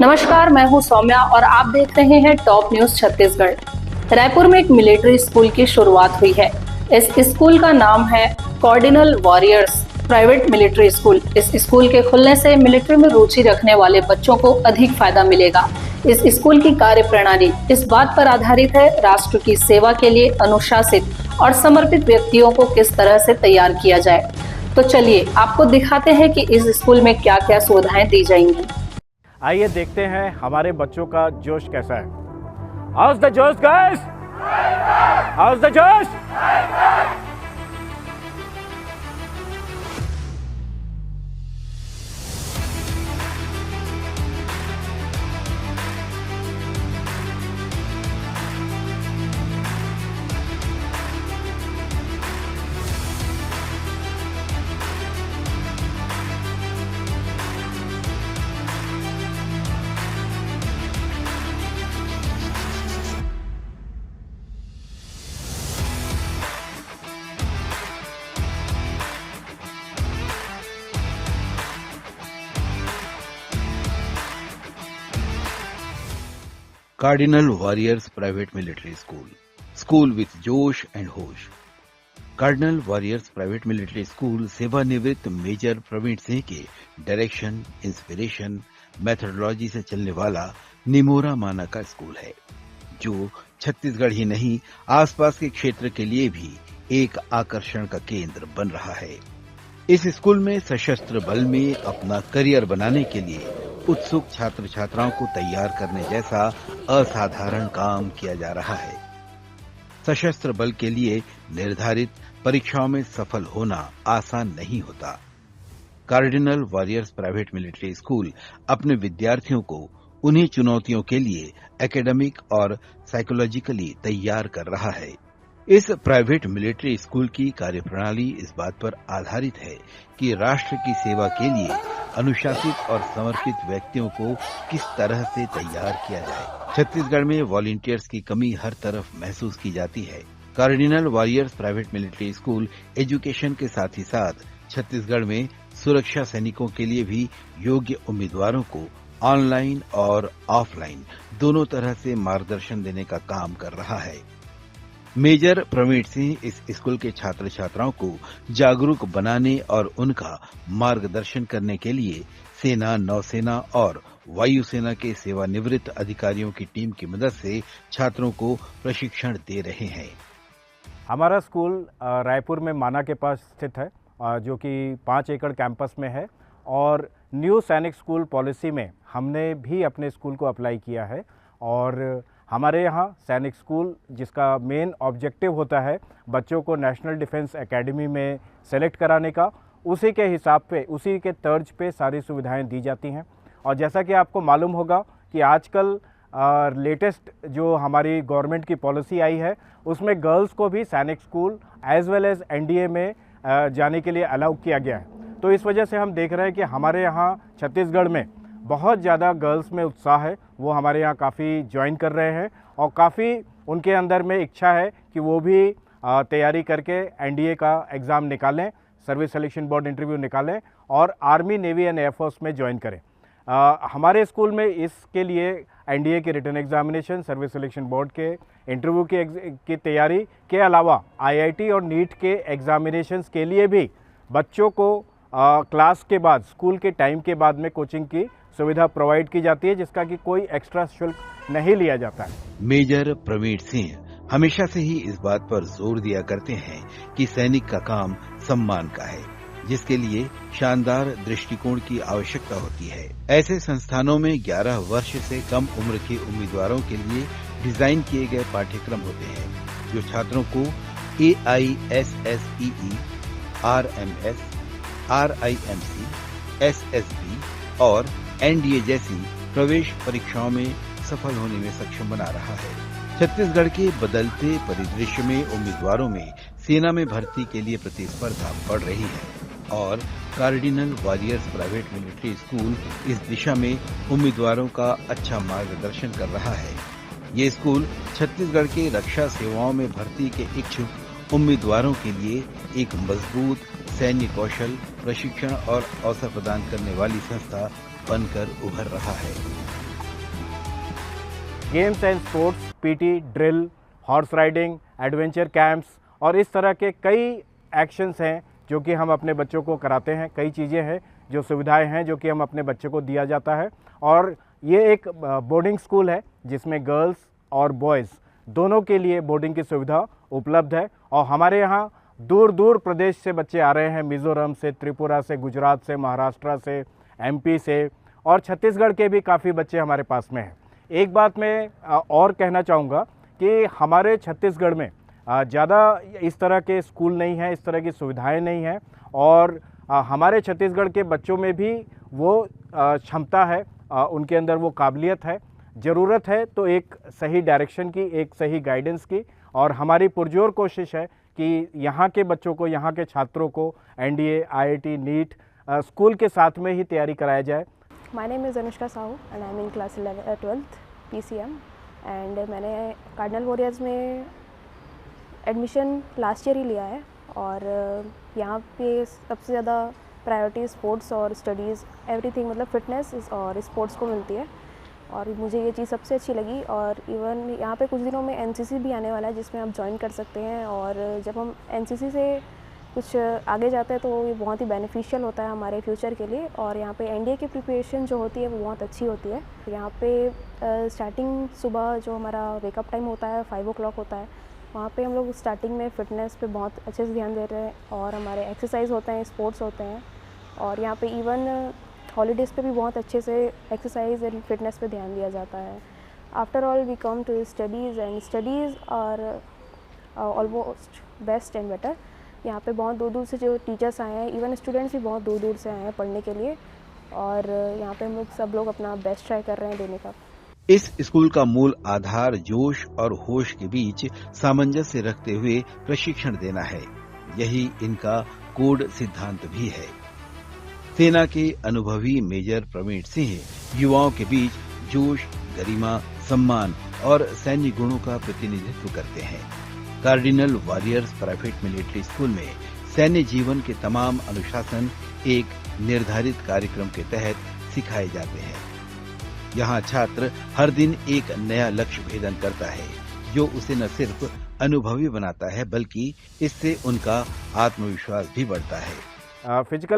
नमस्कार, मैं हूं सौम्या और आप देख रहे हैं टॉप न्यूज छत्तीसगढ़। रायपुर में एक मिलिट्री स्कूल की शुरुआत हुई है। इस स्कूल का नाम है cardinal warriors private military school. इस स्कूल के खुलने से मिलिट्री में रुचि रखने वाले बच्चों को अधिक फायदा मिलेगा। इस स्कूल की कार्य प्रणाली इस बात पर आधारित है, राष्ट्र की सेवा के लिए अनुशासित और समर्पित व्यक्तियों को किस तरह से तैयार किया जाए। तो चलिए आपको दिखाते हैं कि इस स्कूल में क्या क्या सुविधाएं दी जाएंगी। आइए देखते हैं हमारे बच्चों का जोश कैसा है। हाउस द जोश गाइस, हाउस द जोश। Cardinal Warriors Private Military School. School with जोश एंड होश। Cardinal warriors private military school सेवानिवृत्त मेजर प्रवीण सिंह के डायरेक्शन, इंस्पिरेशन, मेथोडोलॉजी से चलने वाला निमोरा माना का स्कूल है, जो छत्तीसगढ़ ही नहीं आसपास के क्षेत्र के लिए भी एक आकर्षण का केंद्र बन रहा है। इस स्कूल में सशस्त्र बल में अपना करियर बनाने के लिए उत्सुक छात्र छात्राओं को तैयार करने जैसा असाधारण काम किया जा रहा है। सशस्त्र बल के लिए निर्धारित परीक्षाओं में सफल होना आसान नहीं होता। Cardinal warriors private military school अपने विद्यार्थियों को उन्हीं चुनौतियों के लिए एकेडमिक और साइकोलॉजिकली तैयार कर रहा है। इस प्राइवेट मिलिट्री स्कूल की कार्यप्रणाली इस बात पर आधारित है कि राष्ट्र की सेवा के लिए अनुशासित और समर्पित व्यक्तियों को किस तरह से तैयार किया जाए। छत्तीसगढ़ में वॉलंटियर्स की कमी हर तरफ महसूस की जाती है। Cardinal warriors private military school education के साथ ही साथ छत्तीसगढ़ में सुरक्षा सैनिकों के लिए भी योग्य उम्मीदवारों को ऑनलाइन और ऑफलाइन दोनों तरह से मार्गदर्शन देने का काम कर रहा है। मेजर प्रवीण सिंह इस स्कूल के छात्र छात्राओं को जागरूक बनाने और उनका मार्गदर्शन करने के लिए सेना, नौसेना और वायुसेना के सेवानिवृत्त अधिकारियों की टीम की मदद से छात्रों को प्रशिक्षण दे रहे हैं। हमारा स्कूल रायपुर में माना के पास स्थित है, जो कि 5 एकड़ कैंपस में है, और न्यू सैनिक स्कूल पॉलिसी में हमने भी अपने स्कूल को अप्लाई किया है। और हमारे यहाँ सैनिक स्कूल, जिसका मेन ऑब्जेक्टिव होता है बच्चों को नेशनल डिफेंस एकेडमी में सेलेक्ट कराने का, उसी के हिसाब पे, उसी के तर्ज पे सारी सुविधाएं दी जाती हैं। और जैसा कि आपको मालूम होगा कि आजकल लेटेस्ट जो हमारी गवर्नमेंट की पॉलिसी आई है, उसमें गर्ल्स को भी Sainik school as well as NDA में जाने के लिए अलाउ किया गया है। तो इस वजह से हम देख रहे हैं कि हमारे यहाँ छत्तीसगढ़ में बहुत ज़्यादा गर्ल्स में उत्साह है। वो हमारे यहाँ काफ़ी ज्वाइन कर रहे हैं और काफ़ी उनके अंदर में इच्छा है कि वो भी तैयारी करके एनडीए का एग्ज़ाम निकालें, सर्विस सिलेक्शन बोर्ड इंटरव्यू निकालें और आर्मी, नेवी एंड एयरफोर्स में ज्वाइन करें। हमारे स्कूल में इसके लिए एनडीए के written examination, service selection board के इंटरव्यू की तैयारी के अलावा आईआईटी और नीट के एग्जामिनेशंस के लिए भी बच्चों को क्लास के बाद, स्कूल के टाइम के बाद में कोचिंग की सुविधा प्रोवाइड की जाती है, जिसका कि कोई एक्स्ट्रा शुल्क नहीं लिया जाता है। मेजर प्रवीण सिंह हमेशा से ही इस बात पर जोर दिया करते हैं कि सैनिक का काम सम्मान का है, जिसके लिए शानदार दृष्टिकोण की आवश्यकता होती है। ऐसे संस्थानों में 11 वर्ष से कम उम्र के उम्मीदवारों के लिए डिजाइन किए गए पाठ्यक्रम होते हैं, जो छात्रों को AISSEE, RMS, RIMC, SSB और एनडीए जैसी प्रवेश परीक्षाओं में सफल होने में सक्षम बना रहा है। छत्तीसगढ़ के बदलते परिदृश्य में उम्मीदवारों में सेना में भर्ती के लिए प्रतिस्पर्धा बढ़ रही है और cardinal warriors private military school इस दिशा में उम्मीदवारों का अच्छा मार्गदर्शन कर रहा है। ये स्कूल छत्तीसगढ़ के रक्षा सेवाओं में भर्ती के इच्छुक उम्मीदवारों के लिए एक मजबूत सैन्य कौशल, प्रशिक्षण और अवसर प्रदान करने वाली संस्था बनकर उभर रहा है। Games and sports, PT, drill, horse riding, adventure camps और इस तरह के कई एक्शंस हैं जो कि हम अपने बच्चों को कराते हैं। कई चीज़ें हैं जो सुविधाएं हैं जो कि हम अपने बच्चों को दिया जाता है। और ये एक बोर्डिंग स्कूल है जिसमें गर्ल्स और बॉयज़ दोनों के लिए बोर्डिंग की सुविधा उपलब्ध है। और हमारे यहाँ दूर दूर प्रदेश से बच्चे आ रहे हैं, मिज़ोरम से, त्रिपुरा से, गुजरात से, महाराष्ट्र से, एमपी से और छत्तीसगढ़ के भी काफ़ी बच्चे हमारे पास में हैं। एक बात मैं और कहना चाहूँगा कि हमारे छत्तीसगढ़ में ज़्यादा इस तरह के स्कूल नहीं हैं, इस तरह की सुविधाएं नहीं हैं और हमारे छत्तीसगढ़ के बच्चों में भी वो क्षमता है, उनके अंदर वो काबिलियत है। ज़रूरत है तो एक सही डायरेक्शन की, एक सही गाइडेंस की और हमारी पुरजोर कोशिश है कि यहाँ के बच्चों को, यहाँ के छात्रों को एनडीए, आईआईटी, नीट स्कूल के साथ में ही तैयारी कराया जाए। My name is Anushka Sahu and I am in class 12th PCM and मैंने कार्डिनल वॉरियर्स में एडमिशन लास्ट ईयर ही लिया है और यहाँ पे सबसे ज़्यादा प्रायोरिटी स्पोर्ट्स और स्टडीज़ एवरीथिंग, मतलब फिटनेस और स्पोर्ट्स को मिलती है और मुझे ये चीज़ सबसे अच्छी लगी। और इवन यहाँ पे कुछ दिनों में NCC भी आने वाला है जिसमें आप ज्वाइन कर सकते हैं और जब हम NCC से कुछ आगे जाते हैं तो ये बहुत ही बेनिफिशियल होता है हमारे फ्यूचर के लिए। और यहाँ पे NDA की प्रिपरेशन जो होती है वो बहुत अच्छी होती है। यहाँ पे स्टार्टिंग सुबह जो हमारा वेकअप टाइम होता है 5 o'clock होता है, वहाँ पे हम लोग स्टार्टिंग में फ़िटनेस पे बहुत अच्छे से ध्यान दे रहे हैं और हमारे एक्सरसाइज होते हैं, स्पोर्ट्स होते हैं और यहाँ पे इवन हॉलीडेज़ पे भी बहुत अच्छे से एक्सरसाइज एंड फिटनेस पे ध्यान दिया जाता है। After all we come to studies and studies are almost best and better. यहाँ पे बहुत दूर दूर से जो टीचर्स आए हैं, इवन स्टूडेंट्स भी बहुत दूर दूर से आए हैं पढ़ने के लिए और यहाँ पे हम लोग सब लोग अपना बेस्ट ट्राई कर रहे हैं देने का। इस स्कूल का मूल आधार जोश और होश के बीच सामंजस्य रखते हुए प्रशिक्षण देना है। यही इनका कोड सिद्धांत भी है। सेना के अनुभवी मेजर प्रवीण सिंह युवाओं के बीच जोश, गरिमा, सम्मान और सैन्य गुणों का प्रतिनिधित्व करते हैं। Cardinal warriors private military school में सैन्य जीवन के तमाम अनुशासन एक निर्धारित कार्यक्रम के तहत सिखाए जाते हैं। यहाँ छात्र हर दिन एक नया लक्ष्य भेदन करता है जो उसे न सिर्फ अनुभवी बनाता है बल्कि इससे उनका आत्मविश्वास भी बढ़ता है। फिजिकल